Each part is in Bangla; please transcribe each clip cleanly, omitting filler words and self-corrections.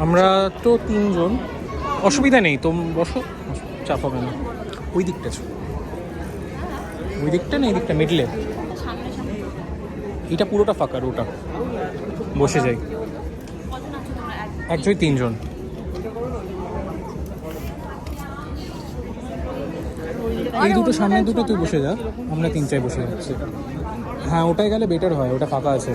আমরা তো তিনজন, অসুবিধা নেই, তো বসো, চাপ হবে না। ওই দিকটা ওই দিকটা না, এই দিকটা মিডলে, এটা পুরোটা ফাঁকা, ওটা বসে যাই। অ্যাকচুয়ালি তিনজন। এই দুটো সামনের দুটো তুই বসে যা, আমরা তিনটায় বসে যাচ্ছি। হ্যাঁ, ওটাই গেলে বেটার হয়, ওটা ফাঁকা আছে।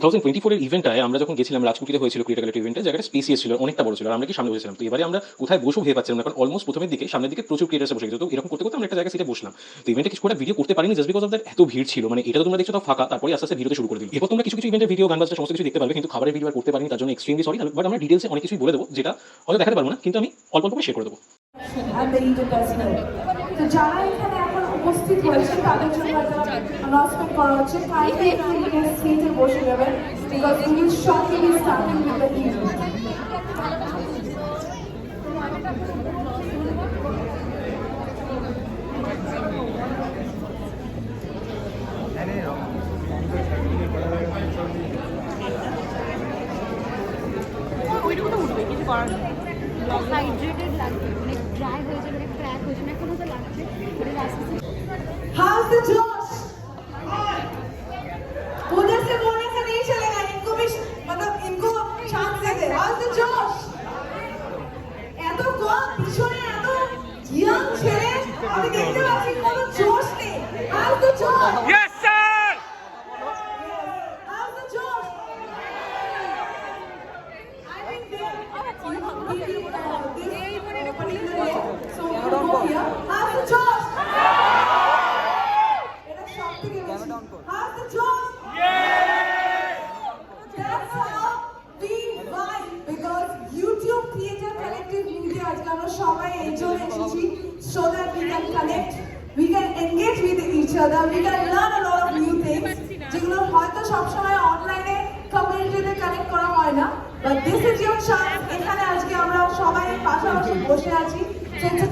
2024 ইভেন্টটায় আমরা যখন গেছিলাম, রাজকুটিতে হয়েছিল ক্রিয়েটার কালেক্টিভ ইভেন্টে, জায়গাটা স্পেসিয়াস ছিল, অনেকটা বড় ছিল, আর আমরা কি সামনে বসেছিলাম। তো এবারে আমরা কোথায় বসবো ভেবে পাচ্ছিলাম না, কারণ অলমোস্ট প্রথমের দিকে সামনের দিকে প্রচুর ক্রিয়েটার্স বসে গেছে। তো এরকম করতে করতে আমরা একটা জায়গায় সিটে বসলাম। তো ইভেন্টে কিছু করে ভিডিও করতে পারিনি জাস্ট বিকজ অফ দ্যাট এত ভিড় ছিল। মানে এটা তো তোমরা দেখছো তো ফাঁকা, তারপরে আস্তে আস্তে ভিডিওতে শুরু করে দিল। এরপর তোমরা কিছু কিছু ইভেন্টের ভিডিও, গান বাজনা সমস্ত কিছু দেখতে পারবে, কিন্তু খাবারের ভিডিও আর করতে পারিনি, তার জন্য এক্সট্রিমলি সরি। বাট আমরা ডিটেলসে অনেক কিছুই বলে দেবো, যেটা হয়তো দেখাতে পারবো না, কিন্তু আমি অল্প অল্প শেয়ার করে দেবো। তো যারা এখানে এখন উপস্থিত হয়েছে তাদের জন্য একটা অ্যানাউন্সমেন্ট করা হচ্ছে, কাইন্ডলি একটু সিটে বসে যাবেন, because we will shortly be starting with the event. Hydrated লাগবে, মানে ড্রাই হয়ে যাবে, ক্র্যাক হয়ে যাবে, এখনো তো লাগছে। How's the Josh? उधर से बोलने से नहीं चलेगा, इनको भी मतलब इनको chance they they. How's the Josh? এত কম পিছনে এত ইয়াং ছেলে, আমি দেখতে পাচ্ছি কোনো জোশ নেই। How's the Josh? Yes sir! How's the Josh? I think they are so we will go here. How's the Josh? How's the Josh? That's how we vibe, because YouTube Theatre Collective Media আজকে আমরা সবাই এনজয় এসেছি, so that we can connect, we can engage with each other, we can learn a lot of new things, যেগুলো হয়তো সবসময় অনলাইনে কমিউনিটিতে কানেক্ট করা হয় না, but this is your chance. এখানে আজকে আমরা সবাই পাশাপাশি বসে আছি, so it's a